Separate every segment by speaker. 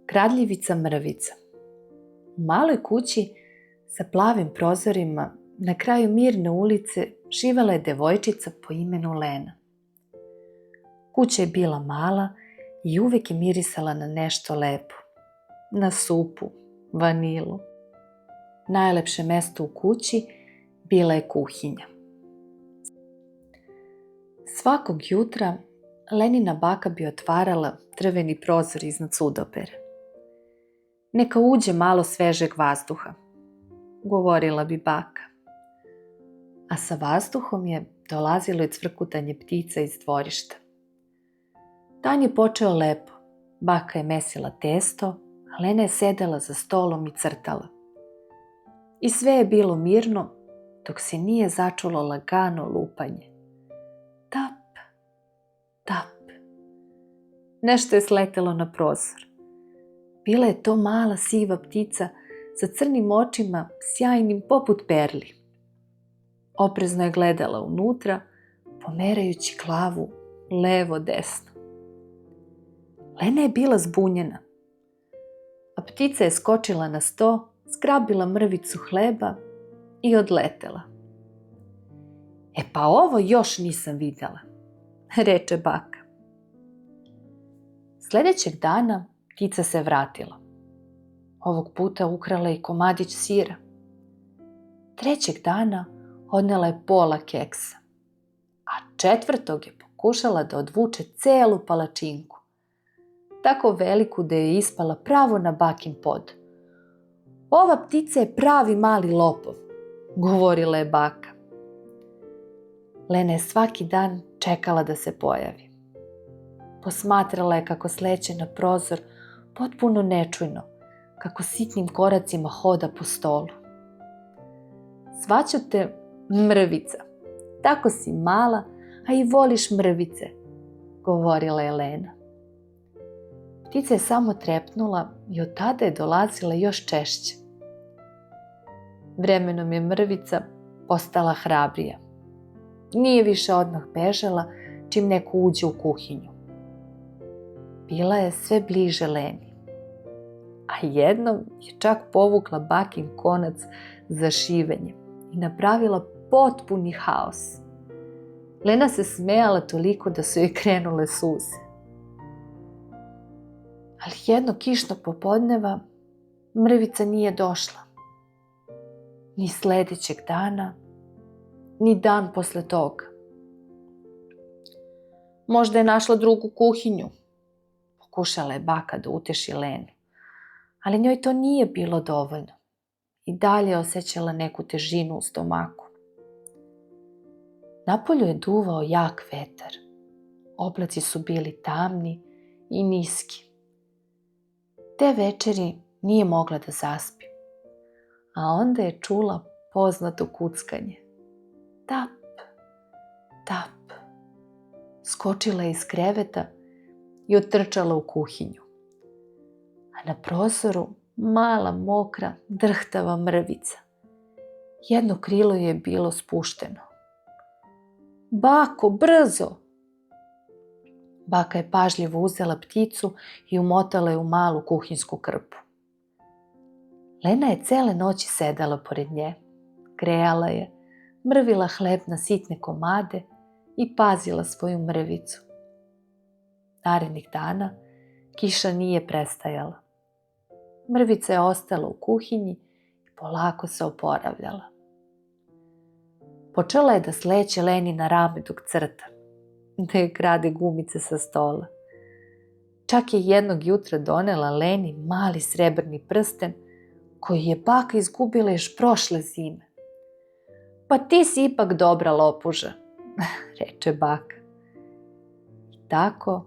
Speaker 1: Kradljivica Mrvica. U maloj kući sa plavim prozorima na kraju mirne ulice živela je devojčica po imenu Lena. Kuća je bila mala i uvek je mirisala na nešto lepo. Na supu, vanilu. Najlepše mesto u kući bila je kuhinja. Svakog jutra Lenina baka bi otvarala drveni prozor iznad sudopere. Neka uđe malo svežeg vazduha, govorila bi baka. A sa vazduhom je dolazilo i cvrkutanje ptica iz dvorišta. Dan je počeo lepo. Baka je mesila testo, a Lena je sedela za stolom i crtala. I sve je bilo mirno, dok se nije začulo lagano lupanje. Tap, tap. Nešto je sletelo na prozor. Bila je to mala siva ptica sa crnim očima, sjajnim poput perli. Oprezno je gledala unutra, pomerajući glavu levo-desno. Lena je bila zbunjena, a ptica je skočila na sto, zgrabila mrvicu hleba i odletela. E pa ovo još nisam videla, reče baka. Sljedećeg dana ptica se vratila. Ovog puta ukrala i komadić sira. Trećeg dana odnela je pola keksa, a četvrtog je pokušala da odvuče celu palačinku, tako veliku da je ispala pravo na bakin pod. Ova ptica je pravi mali lopov, govorila je baka. Lena je svaki dan čekala da se pojavi. Posmatrala je kako sleće na prozor potpuno nečujno, kako sitnim koracima hoda po stolu. Zvaću te Mrvica, tako si mala, a i voliš mrvice, govorila je Lena. Ptica je samo trepnula i od tada je dolazila još češće. Vremenom je Mrvica postala hrabrija. Nije više odmah bežala čim neko uđe u kuhinju. Bila je sve bliže Leni. A jednom je čak povukla bakin konac za šivenje i napravila potpuni haos. Lena se smejala toliko da su joj krenule suze. Ali jednog kišnog popodneva Mrvica nije došla. Ni sljedećeg dana, ni dan posle toga. Možda je našla drugu kuhinju, pokušala je baka da uteši Lenu, ali njoj to nije bilo dovoljno. I dalje je osjećala neku težinu u stomaku. Napolju je duvao jak vetar. Oblaci su bili tamni i niski. Te večeri nije mogla da zaspi, a onda je čula poznato kuckanje. Tap, tap. Skočila je iz kreveta i otrčala u kuhinju. A na prozoru mala, mokra, drhtava mrvica. Jedno krilo je bilo spušteno. Bako, brzo! Baka je pažljivo uzela pticu i umotala je u malu kuhinsku krpu. Lena je cele noći sedala pored nje, grejala je, mrvila hleb na sitne komade i pazila svoju mrvicu. Narednih dana kiša nije prestajala. Mrvica je ostala u kuhinji i polako se oporavljala. Počela je da sleće Leni na rame dok crta, da je krade gumice sa stola. Čak je jednog jutra donela Leni mali srebrni prsten koji je baka izgubila još prošle zime. Pa ti si ipak dobra lopuža, reče baka. I tako,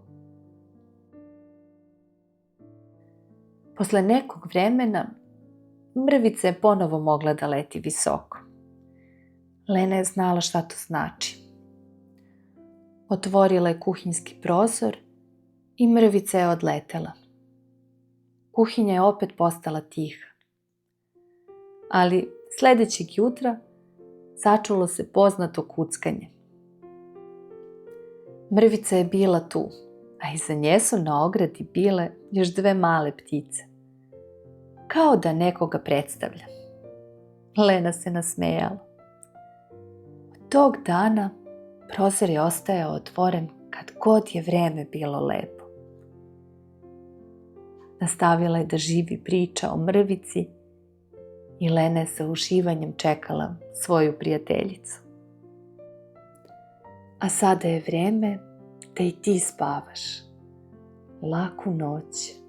Speaker 1: posle nekog vremena, Mrvica je ponovo mogla da leti visoko. Lena je znala šta to znači. Otvorila je kuhinjski prozor i Mrvica je odletela. Kuhinja je opet postala tiha. Ali sljedećeg jutra začulo se poznato kuckanje. Mrvica je bila tu, a iza nje su na ogradi bile još 2 male ptice. Kao da nekoga predstavlja. Lena se nasmejala. Od tog dana prozor je ostajao otvoren kad god je vreme bilo lepo. Nastavila je da živi priča o mrvici i Lena je sa uživanjem čekala svoju prijateljicu. A sada je vreme da i ti spavaš. Laku noć.